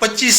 25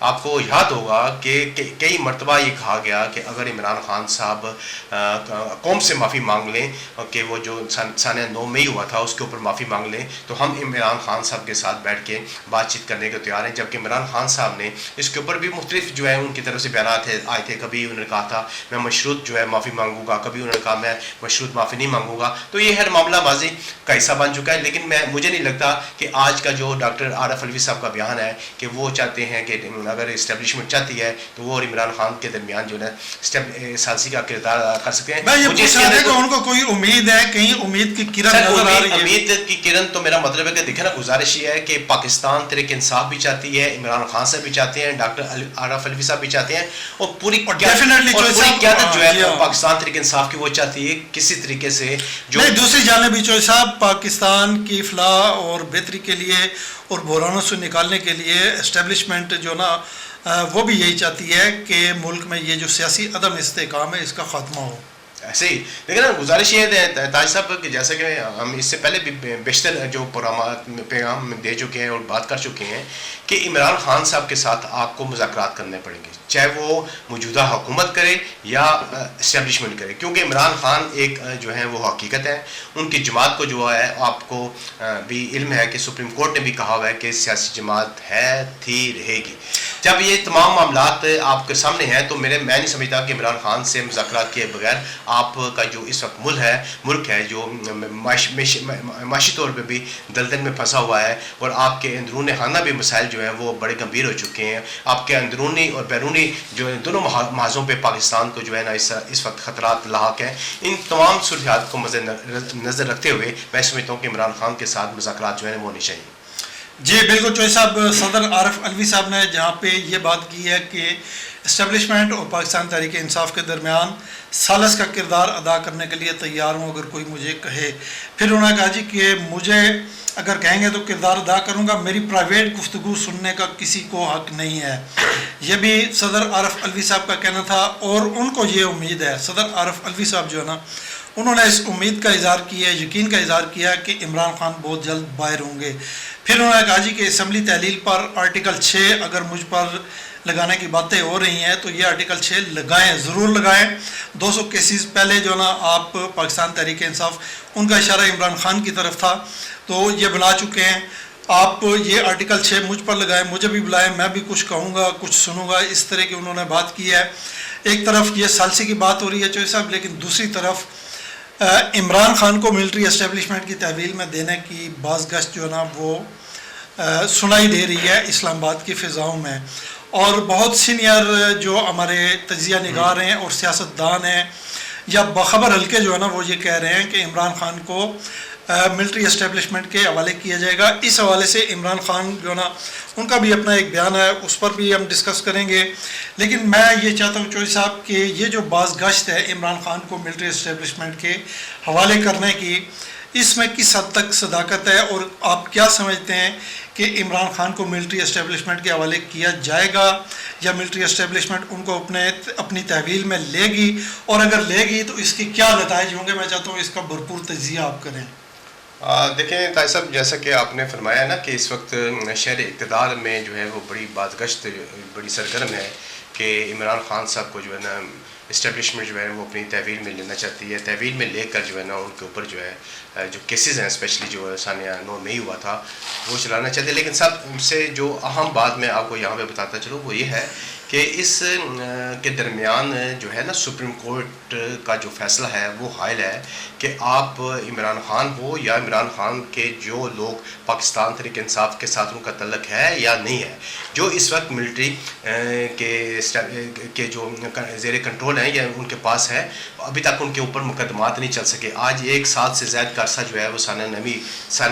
آپ کو یاد ہوگا کہ کئی مرتبہ یہ کہا گیا کہ اگر عمران خان صاحب قوم سے معافی مانگ لیں کہ وہ جو سانیہ 9 مئی ہوا تھا اس کے اوپر معافی مانگ لیں تو ہم عمران خان صاحب کے ساتھ بیٹھ کے بات چیت کرنے کو تیار ہیں. جبکہ عمران خان صاحب نے اس کے اوپر بھی مختلف جو ہے ان کی طرف سے بیانات آئے تھے. کبھی انہوں نے کہا تھا میں مشروط جو ہے معافی مانگوں گا, کبھی انہوں نے کہا میں مشروط معافی نہیں مانگوں گا. تو یہ ہر معاملہ ماضی کا حصہ بن چکا ہے. لیکن مجھے نہیں لگتا کہ آج کا جو ڈاکٹر عارف علوی صاحب کا بیان ہے کہ وہ چاہتے ہیں کہ اگر اسٹیبلشمنٹ چاہتی ہے تو وہ اور عمران خان کے درمیان جو ہے ثالثی کا کردار کر سکتے ہیں. مجھے اس کہ ان کو کوئی امید ہے, کہیں امید کی کرن نظر آ رہی ہے؟ امید کی کرن تو میرا مطلب ہے کہ دیکھیں نا, گزارش یہ ہے کہ پاکستان تحریک انصاف بھی چاہتی ہے, عمران خان صاحب بھی چاہتے ہیں, ڈاکٹر عارف علوی صاحب بھی چاہتے ہیں, اور پوری قیادت جو ہے پاکستان تحریک انصاف کی وہ چاہتی ہے کسی طریقے سے جو دوسری جانب چوہے صاحب پاکستان کی فلاح اور بہتری کے لیے اور بحرانوں سے نکالنے کے لیے اسٹیبلشمنٹ جو نا وہ بھی یہی چاہتی ہے کہ ملک میں یہ جو سیاسی عدم استحکام ہے اس کا خاتمہ ہو. ایسے ہی لیکن گزارش یہ ہے تاج صاحب کہ جیسا کہ ہم اس سے پہلے بھی بیشتر جو پیغام دے چکے ہیں اور بات کر چکے ہیں کہ عمران خان صاحب کے ساتھ آپ کو مذاکرات کرنے پڑیں گے, چاہے وہ موجودہ حکومت کرے یا اسٹیبلشمنٹ کرے, کیونکہ عمران خان ایک جو ہے وہ حقیقت ہے. ان کی جماعت کو جو ہے آپ کو بھی علم ہے کہ سپریم کورٹ نے بھی کہا ہوا ہے کہ سیاسی جماعت ہے, تھی, رہے گی. جب یہ تمام معاملات آپ کے سامنے ہیں تو میں نہیں سمجھتا کہ عمران خان سے مذاکرات کیے بغیر آپ کا جو اس وقت ملک ہے جو معاشی طور پہ بھی دلدل میں پھنسا ہوا ہے, اور آپ کے اندرون خانہ بھی مسائل جو ہیں وہ بڑے گمبھیر ہو چکے ہیں. آپ کے اندرونی اور بیرونی جو دونوں محاذوں پہ پاکستان کو جو ہے نا اس وقت خطرات لاحق ہیں. ان تمام صورتحال کو نظر رکھتے ہوئے میں سمجھتا ہوں کہ عمران خان کے ساتھ مذاکرات جو ہے وہ ہونی چاہیے. جی بالکل چوہے صاحب, صدر عارف علوی صاحب نے جہاں پہ یہ بات کی ہے کہ اسٹیبلشمنٹ اور پاکستان تحریک انصاف کے درمیان ثالث کا کردار ادا کرنے کے لیے تیار ہوں اگر کوئی مجھے کہے. پھر انہوں نے کہا جی کہ مجھے اگر کہیں گے تو کردار ادا کروں گا, میری پرائیویٹ گفتگو سننے کا کسی کو حق نہیں ہے. یہ بھی صدر عارف علوی صاحب کا کہنا تھا, اور ان کو یہ امید ہے, صدر عارف علوی صاحب جو ہے نا انہوں نے اس امید کا اظہار کیا ہے, یقین کا اظہار کیا کہ عمران خان بہت جلد باہر ہوں گے. پھر انہوں نے کہا جی کہ اسمبلی تحلیل پر آرٹیکل 6 اگر مجھ پر لگانے کی باتیں ہو رہی ہیں تو یہ آرٹیکل 6 لگائیں, ضرور لگائیں. 200 کیسز پہلے جو نا آپ پاکستان تحریک انصاف, ان کا اشارہ عمران خان کی طرف تھا, تو یہ بنا چکے ہیں. آپ یہ آرٹیکل 6 مجھ پر لگائیں, مجھے بھی بلائیں, میں بھی کچھ کہوں گا, کچھ سنوں گا, اس طرح کی انہوں نے بات کی ہے. ایک طرف یہ ثالثی کی بات ہو رہی ہے چوہے صاحب, لیکن دوسری طرف عمران خان کو ملٹری اسٹیبلشمنٹ کی تحویل میں دینے کی باز گشت جو ہے نا وہ سنائی دے رہی ہے اسلام آباد کی فضاؤں میں. اور بہت سینئر جو ہمارے تجزیہ نگار ہیں اور سیاست دان ہیں یا باخبر حلقے جو ہے نا وہ یہ کہہ رہے ہیں کہ عمران خان کو ملٹری اسٹیبلشمنٹ کے حوالے کیا جائے گا. اس حوالے سے عمران خان جو ہے نا ان کا بھی اپنا ایک بیان ہے, اس پر بھی ہم ڈسکس کریں گے. لیکن میں یہ چاہتا ہوں چوہے صاحب کہ یہ جو باز گشت ہے عمران خان کو ملٹری اسٹیبلشمنٹ کے حوالے کرنے کی, اس میں کس حد تک صداقت ہے, اور آپ کیا سمجھتے ہیں کہ عمران خان کو ملٹری اسٹیبلشمنٹ کے حوالے کیا جائے گا یا ملٹری اسٹیبلشمنٹ ان کو اپنی تحویل میں لے گی, اور اگر لے گی تو اس کے کیا نتائج ہوں گے؟ میں چاہتا ہوں اس کا بھرپور تجزیہ آپ کریں. دیکھیں طاہر صاحب, جیسا کہ آپ نے فرمایا نا کہ اس وقت شہر اقتدار میں جو ہے وہ بڑی باز گشت بڑی سرگرم ہے کہ عمران خان صاحب کو جو ہے نا اسٹیبلشمنٹ جو ہے وہ اپنی تحویل میں لینا چاہتی ہے. تحویل میں لے کر جو ہے نا ان کے اوپر جو ہے جو کیسز ہیں اسپیشلی جو سانیہ 9 مئی ہوا تھا وہ چلانا چاہتے ہیں. لیکن سب سے جو اہم بات میں آپ کو یہاں پہ بتاتا چلوں وہ یہ ہے کہ اس کے درمیان جو ہے نا سپریم کورٹ کا جو فیصلہ ہے وہ حائل ہے کہ آپ عمران خان ہو یا عمران خان کے جو لوگ پاکستان تحریک انصاف کے ساتھ ان کا تعلق ہے یا نہیں ہے, جو اس وقت ملٹری کے جو زیر کنٹرول ہیں یا ان کے پاس ہے, ابھی تک ان کے اوپر مقدمات نہیں چل سکے. آج 1 سال سے زائد کا عرصہ جو ہے وہ سانیہ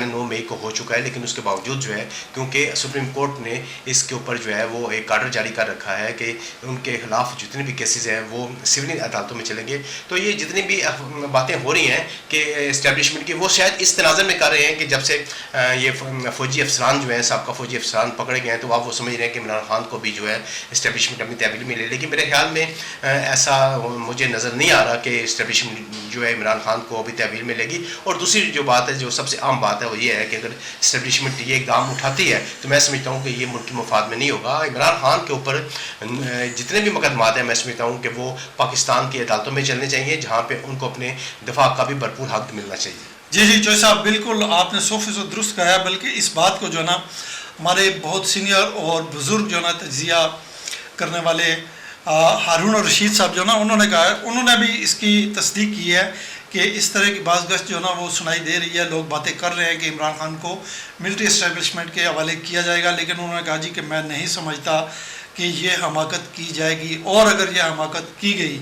9 مئی کو ہو چکا ہے, لیکن اس کے باوجود جو ہے کیونکہ سپریم کورٹ نے اس کے اوپر جو ہے وہ ایک آرڈر جاری کر رکھا ہے ہے کہ ان کے خلاف جتنے بھی کیسز ہیں وہ سول عدالتوں میں چلیں گے. تو یہ جتنی بھی باتیں ہو رہی ہیں کہ اسٹیبلشمنٹ کی، وہ شاید اس تناظر میں کر رہے ہیں کہ جب سے یہ فوجی افسران جو ہیں، سابقہ فوجی افسران پکڑے گئے ہیں، تو آپ وہ سمجھ رہے ہیں کہ عمران خان کو بھی جو ہے اسٹیبلشمنٹ اپنی تحویل میں لے. لیکن میرے خیال میں ایسا مجھے نظر نہیں آ رہا کہ اسٹیبلشمنٹ جو ہے عمران خان کو ابھی تحویل میں لے گی. اور دوسری جو بات ہے، جو سب سے عام بات ہے، وہ یہ ہے کہ اگر اسٹیبلشمنٹ یہ اقدام اٹھاتی ہے تو میں سمجھتا ہوں کہ یہ ملکی مفاد میں نہیں ہوگا. عمران خان کے اوپر جتنے بھی مقدمات ہیں، میں سمجھتا ہوں کہ وہ پاکستان کی عدالتوں میں چلنے چاہیے، جہاں پہ ان کو اپنے دفاع کا بھی بھرپور حق ملنا چاہیے. جی چوہے صاحب، بالکل آپ نے 100% درست کہا ہے. بلکہ اس بات کو جو ہے نا ہمارے بہت سینئر اور بزرگ جو ہے نا تجزیہ کرنے والے ہارون الرشید صاحب جو ہے نا، انہوں نے کہا ہے، انہوں نے بھی اس کی تصدیق کی ہے کہ اس طرح کی بعض گشت جو ہے نا وہ سنائی دے رہی ہے. لوگ باتیں کر رہے ہیں کہ عمران خان کو ملٹری اسٹیبلشمنٹ کے حوالے کیا جائے گا. لیکن انہوں نے کہا جی کہ میں نہیں سمجھتا کہ یہ حماقت کی جائے گی. اور اگر یہ حماقت کی گئی،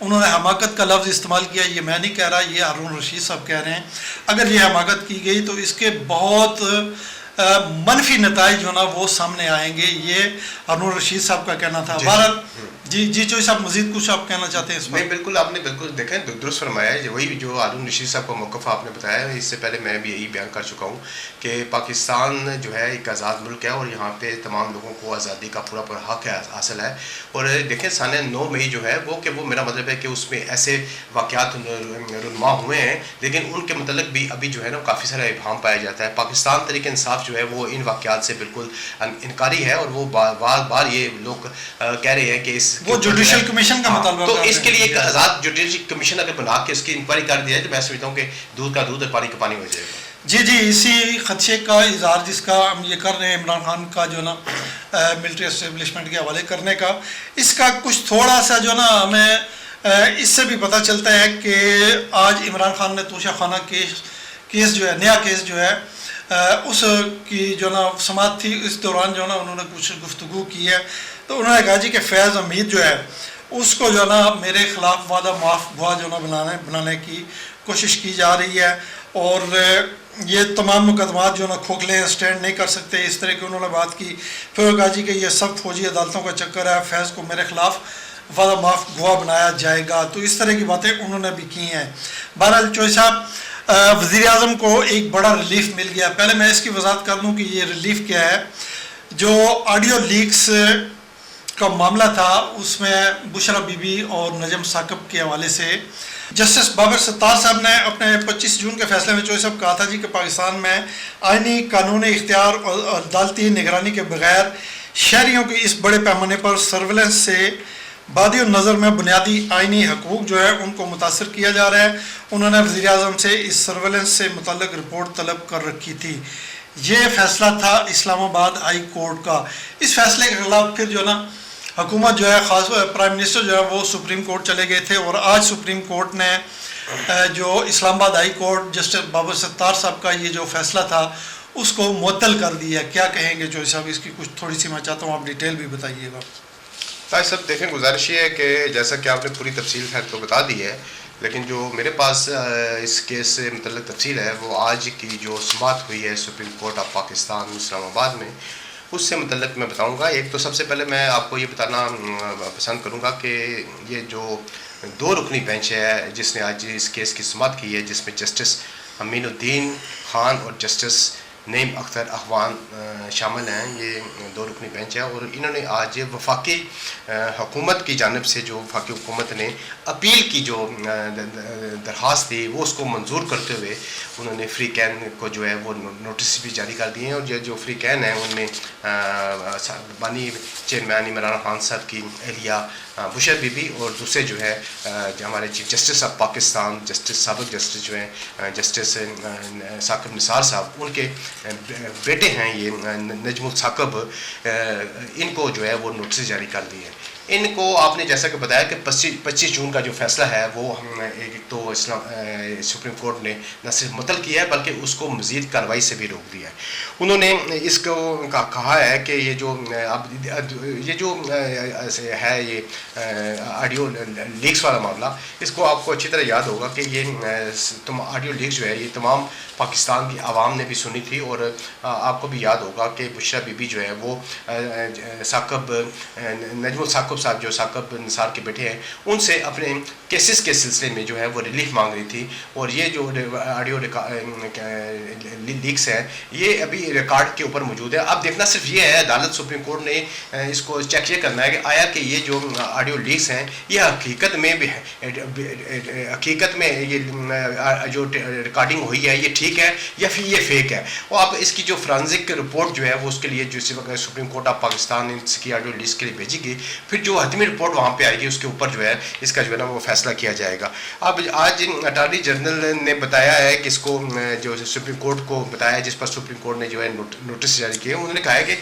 انہوں نے حماقت کا لفظ استعمال کیا، یہ میں نہیں کہہ رہا، یہ ہارون الرشید صاحب کہہ رہے ہیں. اگر یہ حماقت کی گئی تو اس کے بہت منفی نتائج جو ہے نا وہ سامنے آئیں گے. یہ ہارون الرشید صاحب کا کہنا تھا. بہرحال جی چوہے صاحب، مزید کچھ آپ کہنا چاہتے ہیں اس میں؟ بالکل، آپ نے بالکل دیکھیں درست فرمایا ہے. وہی جو ہارون الرشید صاحب کا موقف آپ نے بتایا ہے، اس سے پہلے میں بھی یہی بیان کر چکا ہوں کہ پاکستان جو ہے ایک آزاد ملک ہے اور یہاں پہ تمام لوگوں کو آزادی کا پورا حق حاصل ہے. اور دیکھیں سال 9 مئی جو ہے وہ میرا مطلب ہے کہ اس میں ایسے واقعات رونما ہوئے ہیں، لیکن ان کے متعلق بھی ابھی جو ہے نا کافی سارا ابہام پایا جاتا ہے. پاکستان تحریک انصاف جو ہے وہ ان واقعات سے بالکل انکاری ہے، اور وہ بار بار یہ لوگ کہہ رہے ہیں کہ اس وہ جوڈیشل کمیشن کا مطالبہ تو اس کے لیے ایک آزاد جوڈیشل کمیشن اگر بنا کے اس کی انکوائری کر دیا ہے تو میں سمجھتا ہوں کہ دودھ کا دودھ اور پانی کا پانی ہو جائے گا. جی اسی خدشے کا اظہار جس کا ہم یہ کر رہے ہیں عمران خان کا جو نا ملٹری اسٹیبلشمنٹ کے حوالے کرنے کا، اس کا کچھ تھوڑا سا جو نا ہمیں اس سے بھی پتہ چلتا ہے کہ آج عمران خان نے توشہ خانہ کیس جو ہے، نیا کیس جو ہے، اس کی جو نا سماعت تھی. اس دوران جو نا انہوں نے کچھ گفتگو کی ہے. تو انہوں نے کہا جی کہ فیض حمید جو ہے اس کو جو نا میرے خلاف وعدہ معاف گواہ جو نا بنانے کی کوشش کی جا رہی ہے، اور یہ تمام مقدمات جو نا کھوکھلے ہیں، اسٹینڈ نہیں کر سکتے، اس طرح کی انہوں نے بات کی. پھر کہا جی کہ یہ سب فوجی عدالتوں کا چکر ہے، فیض کو میرے خلاف وعدہ معاف گواہ بنایا جائے گا. تو اس طرح کی باتیں انہوں نے بھی کی ہیں. بہرحال چوہے صاحب، وزیر اعظم کو ایک بڑا ریلیف مل گیا. پہلے میں اس کی وضاحت کر دوں کہ یہ ریلیف کیا ہے. جو آڈیو لیکس کا معاملہ تھا اس میں بشرا بی بی اور نجم ثاقب کے حوالے سے جسٹس بابر ستار صاحب نے اپنے 25 جون کے فیصلے میں چوہے صاحب کہا تھا جی کہ پاکستان میں آئینی قانونی اختیار اور عدالتی نگرانی کے بغیر شہریوں کی اس بڑے پیمانے پر سرویلنس سے بادی النظر میں بنیادی آئینی حقوق جو ہے ان کو متاثر کیا جا رہا ہے. انہوں نے وزیر اعظم سے اس سرویلنس سے متعلق رپورٹ طلب کر رکھی تھی. یہ فیصلہ تھا اسلام آباد ہائی کورٹ کا. اس فیصلے کے خلاف پھر جو نا حکومت جو ہے، خاص پرائم منسٹر جو ہے وہ سپریم کورٹ چلے گئے تھے. اور آج سپریم کورٹ نے جو اسلام آباد ہائی کورٹ جسٹس بابر ستار صاحب کا یہ جو فیصلہ تھا اس کو معطل کر دیا. کیا کہیں گے چوہے صاحب اس کی؟ کچھ تھوڑی سی میں چاہتا ہوں آپ ڈیٹیل بھی بتائیے گا. طاہر صاحب دیکھیں، گزارش یہ ہے کہ جیسا کہ آپ نے پوری تفصیل خیر تو بتا دی ہے، لیکن جو میرے پاس اس کیس سے متعلق تفصیل ہے وہ آج کی جو سماعت ہوئی ہے سپریم کورٹ آف پاکستان اسلام آباد میں، اس سے متعلق میں بتاؤں گا. ایک تو سب سے پہلے میں آپ کو یہ بتانا پسند کروں گا کہ یہ جو 2 رکنی بینچ ہے جس نے آج اس کیس کی سماعت کی ہے، جس میں جسٹس امین الدین خان اور جسٹس نعیم اختر اخوان شامل ہیں، یہ 2 رکنی بینچ ہے. اور انہوں نے آج وفاقی حکومت کی جانب سے جو وفاقی حکومت نے اپیل کی جو درخواست تھی وہ اس کو منظور کرتے ہوئے انہوں نے فری کین کو جو ہے وہ نوٹس بھی جاری کر دیے ہیں. اور یہ جو فری کین ہیں ان میں بانی چیئرمین عمران خان صاحب کی اہلیہ بشر بی بی اور دوسرے جو ہے جو ہمارے chief justice of Pakistan justice سابق جسٹس جو ہیں جسٹس ثاقب نثار صاحب، ان کے بیٹے ہیں یہ نجم ثاقب، ان کو جو ہے وہ نوٹس جاری کر دیے ہیں. ان کو آپ نے جیسا کہ بتایا کہ 25 جون کا جو فیصلہ ہے وہ ہم ایک تو سپریم کورٹ نے نہ صرف معطل کیا ہے بلکہ اس کو مزید کارروائی سے بھی روک دیا ہے. انہوں نے اس کو کہا ہے کہ یہ جو ہے یہ آڈیو لیکس والا معاملہ، اس کو آپ کو اچھی طرح یاد ہوگا کہ یہ آڈیو لیکس جو ہے یہ تمام پاکستان کی عوام نے بھی سنی تھی، اور آپ کو بھی یاد ہوگا کہ بشرا بی بی جو ہے وہ ثاقب نجم الثاقب صاحب جو ثاقب نثار کے بیٹے ہیں ان سے اپنے کیسز کے سلسلے میں جو ہے وہ ریلیف مانگ رہی تھی. اور یہ جو آڈیو لیکس ہیں یہ ابھی ریکارڈ کے اوپر موجود ہے. اب دیکھنا صرف یہ ہے، عدالت سپریم کورٹ نے اس کو چیک یہ کرنا ہے کہ آیا کہ یہ جو آڈیو لیکس ہیں یہ حقیقت میں یہ جو ریکارڈنگ ہوئی ہے یہ ٹھیک ہے یا پھر یہ فیک ہے. اور اب اس کی جو فرانزک رپورٹ جو ہے وہ اس کے لیے جو سپریم کورٹ آف پاکستان نے اس کی آڈیو لیکس کے لیے بھیجی گئی، پھر جو حتمی رپورٹ وہاں پہ آئے گی اس کے اوپر جو ہے اس کا جو ہے نا وہ فیصلہ کیا جائے گا. اب آج اٹارنی جنرل نے بتایا ہے کہ اس کو جو سپریم کورٹ کو بتایا ہے، جس پر سپریم کورٹ نے جو ہے نوٹس جاری کیے، انہوں نے کہا ہے کہ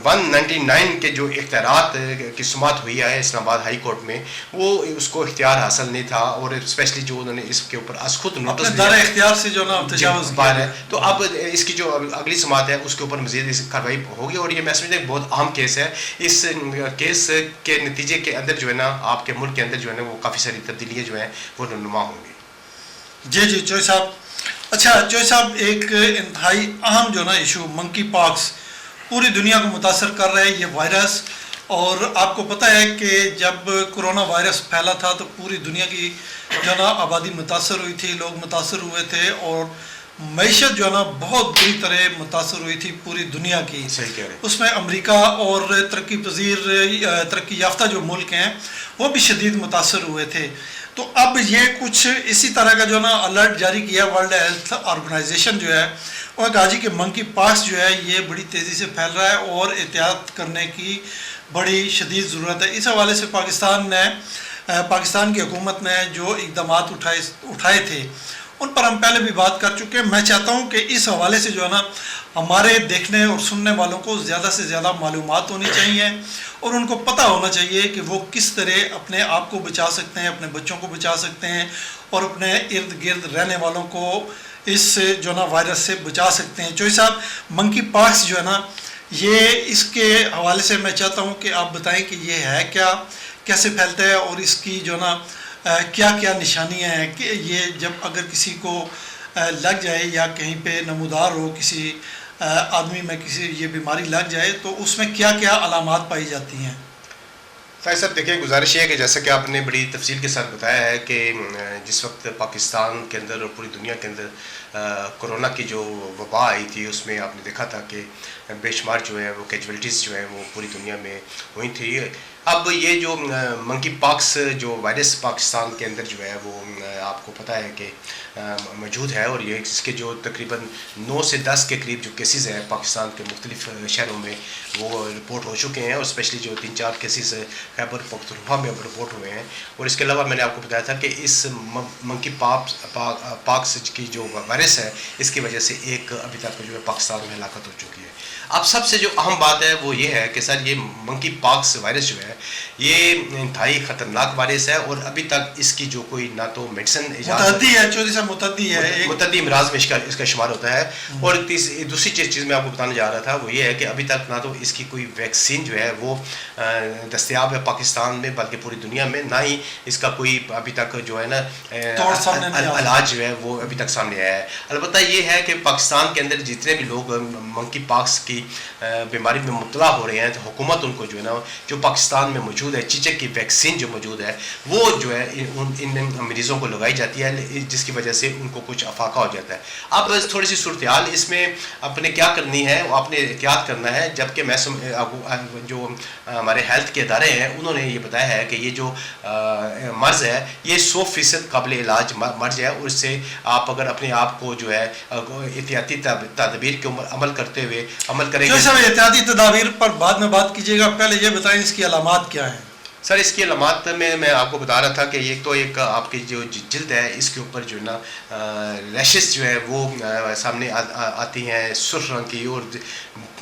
199 کے جو اختیارات کی سماعت ہوئی ہے اسلام آباد ہائی کورٹ میں وہ اس کو اختیار حاصل نہیں تھا، اور اسپیشلی جو انہوں نے اس کے اوپر از خود نوٹس دیا اختیار سے جو نا تجاوز ہے. تو اب اس کی جو اگلی سماعت ہے اس کے اوپر مزید کارروائی ہوگی، اور یہ میں سمجھتا ہوں ایک بہت اہم کیس ہے. اس کیس کے نتیجے کے اندر جو ہے نا آپ کے ملک کے اندر جو ہے نا وہ کافی ساری تبدیلیاں جو ہیں وہ رونما ہوں گی. جی چوہے صاحب. اچھا چوہے صاحب، ایک انتہائی اہم جو نا ایشو منکی پاکس پوری دنیا کو متاثر کر رہا ہے یہ وائرس، اور آپ کو پتہ ہے کہ جب کرونا وائرس پھیلا تھا تو پوری دنیا کی جو نا آبادی متاثر ہوئی تھی، لوگ متاثر ہوئے تھے، اور معیشت جو ہے نا بہت بری طرح متاثر ہوئی تھی پوری دنیا کی. صحیح کہہ رہے ہیں. اس میں امریکہ اور ترقی ترقی یافتہ جو ملک ہیں وہ بھی شدید متاثر ہوئے تھے. تو اب یہ کچھ اسی طرح کا جو نا الرٹ جاری کیا ورلڈ ہیلتھ آرگنائزیشن جو ہے، انہوں نے کہا جی کہ منکی پاکس جو ہے یہ بڑی تیزی سے پھیل رہا ہے اور احتیاط کرنے کی بڑی شدید ضرورت ہے. اس حوالے سے پاکستان کی حکومت نے جو اقدامات اٹھائے تھے ان پر ہم پہلے بھی بات کر چکے ہیں. میں چاہتا ہوں کہ اس حوالے سے جو ہے نا ہمارے دیکھنے اور سننے والوں کو زیادہ سے زیادہ معلومات ہونی چاہیے، اور ان کو پتہ ہونا چاہیے کہ وہ کس طرح اپنے آپ کو بچا سکتے ہیں، اپنے بچوں کو بچا سکتے ہیں، اور اپنے ارد گرد رہنے والوں کو اس جو نا وائرس سے بچا سکتے ہیں. چوہے صاحب، منکی پاکس جو ہے نا یہ اس کے حوالے سے میں چاہتا ہوں کہ آپ بتائیں کہ یہ ہے کیا، کیسے پھیلتا ہے، اور اس کی جو نا کیا کیا نشانیاں ہیں کہ یہ جب اگر کسی کو لگ جائے یا کہیں پہ نمودار ہو کسی آدمی میں کسی یہ بیماری لگ جائے تو اس میں کیا کیا علامات پائی جاتی ہیں؟ طاہر صاحب دیکھیں، گزارش یہ ہے کہ جیسا کہ آپ نے بڑی تفصیل کے ساتھ بتایا ہے کہ جس وقت پاکستان کے اندر اور پوری دنیا کے اندر کرونا کی جو وبا آئی تھی اس میں آپ نے دیکھا تھا کہ بے شمار جو ہے وہ کیجویلٹیز جو ہیں وہ پوری دنیا میں ہوئی تھی. اب یہ جو منکی پاکس جو وائرس پاکستان کے اندر جو ہے وہ آپ کو پتہ ہے کہ موجود ہے، اور یہ اس کے جو تقریباً 9 سے 10 کے قریب جو کیسز ہیں پاکستان کے مختلف شہروں میں وہ رپورٹ ہو چکے ہیں، اور اسپیشلی جو 3-4 کیسز خیبر پختونخوا میں رپورٹ ہوئے ہیں. اور اس کے علاوہ میں نے آپ کو بتایا تھا کہ اس منکی پاکس کی جو وائرس ہے اس کی وجہ سے ایک ابھی تک جو ہے پاکستان میں ہلاکت ہو چکی ہے. اب سب سے جو اہم بات ہے وہ یہ ہے کہ سر یہ منکی پاکس وائرس جو ہے یہ انتہائی خطرناک وائرس ہے، اور ابھی تک اس کی جو کوئی نہ تو میڈیسن متعدی امراض میں اس کا شمار ہوتا ہے. اور دوسری چیز میں آپ کو بتانے جا رہا تھا وہ یہ ہے کہ ابھی تک نہ تو اس کی کوئی ویکسین جو ہے وہ دستیاب ہے پاکستان میں بلکہ پوری دنیا میں، نہ ہی اس کا کوئی ابھی تک جو ہے نا علاج جو ہے وہ ابھی تک سامنے آیا ہے. البتہ یہ ہے کہ پاکستان کے اندر جتنے بھی لوگ منکی پاکس کی بیماری میں مبتلا ہو رہے ہیں تو حکومت ان کو جو ہے نا جو پاکستان میں موجود ہے چیچک کی ویکسین جو موجود ہے وہ جو ہے ان مریضوں کو لگائی جاتی ہے، جس کی وجہ سے ان کو کچھ افاقہ ہو جاتا ہے. اب تھوڑی سی صورتحال اس میں اپنے کیا کرنی ہے، آپ نے احتیاط کرنا ہے. جبکہ میں جو ہمارے ہیلتھ کے ادارے ہیں انہوں نے یہ بتایا ہے کہ یہ جو مرض ہے یہ 100% قابل علاج مرض ہے، اور اس سے آپ اگر اپنے آپ کو جو ہے احتیاطی تدابیر کے عمل کرتے ہوئے عمل کریں گے. سر احتیاطی تدابیر پر بعد میں بات کیجیے گا، پہلے یہ بتائیں اس کی علامات کیا ہیں؟ سر اس کی علامات میں آپ کو بتا رہا تھا کہ ایک آپ کی جو جلد ہے اس کے اوپر جو ہے نا ریشز جو ہے وہ سامنے آتی ہیں سرخ رنگ کی، اور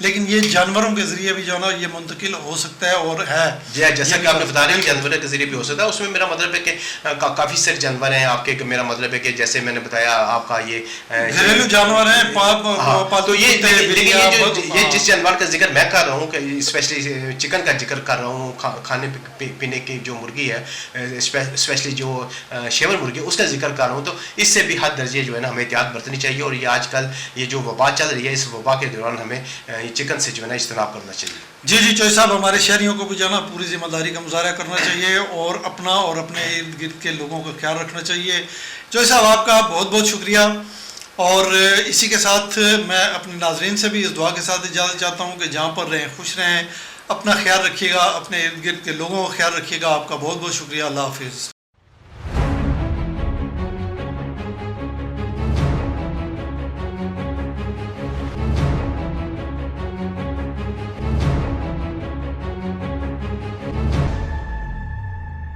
لیکن یہ جانوروں کے ذریعے بھی جو ہے نا یہ منتقل ہو سکتا ہے اور ہے. جی جیسا کہ آپ نے بتا رہے ہیں جانوروں کے ذریعے بھی ہو سکتا ہے. اس میں میرا مطلب ہے کہ کافی سارے جانور ہیں آپ کے. میرا مطلب ہے کہ جیسے میں نے بتایا آپ کا یہ گھریلو جانور ہیں، تو یہ جس جانور کا ذکر میں کر رہا ہوں کہ اسپیشلی چکن کا ذکر کر رہا ہوں، کھانے پینے کی جو مرغی ہے اسپیشلی جو شیور مرغی اس کا ذکر کر رہا ہوں، تو اس سے بھی حد درجے جو ہے نا ہمیں احتیاط برتنی چاہیے. اور یہ آج کل یہ جو وبا چل رہی ہے اس وبا کے دوران ہمیں چکن سے جو ہے نا اجتناب کرنا چاہیے. جی چوہے صاحب، ہمارے شہریوں کو بھی جو ہے نا پوری ذمہ داری کا مظاہرہ کرنا چاہیے اور اپنا اور اپنے ارد گرد کے لوگوں کا خیال رکھنا چاہیے. چوہے صاحب آپ کا بہت بہت شکریہ. اور اسی کے ساتھ میں اپنے ناظرین سے بھی اس دعا کے ساتھ اجازت چاہتا ہوں کہ جہاں پر رہیں خوش رہیں، اپنا خیال رکھیے گا، اپنے ارد گرد کے لوگوں کا خیال رکھیے گا. آپ کا بہت بہت شکریہ. اللہ حافظ.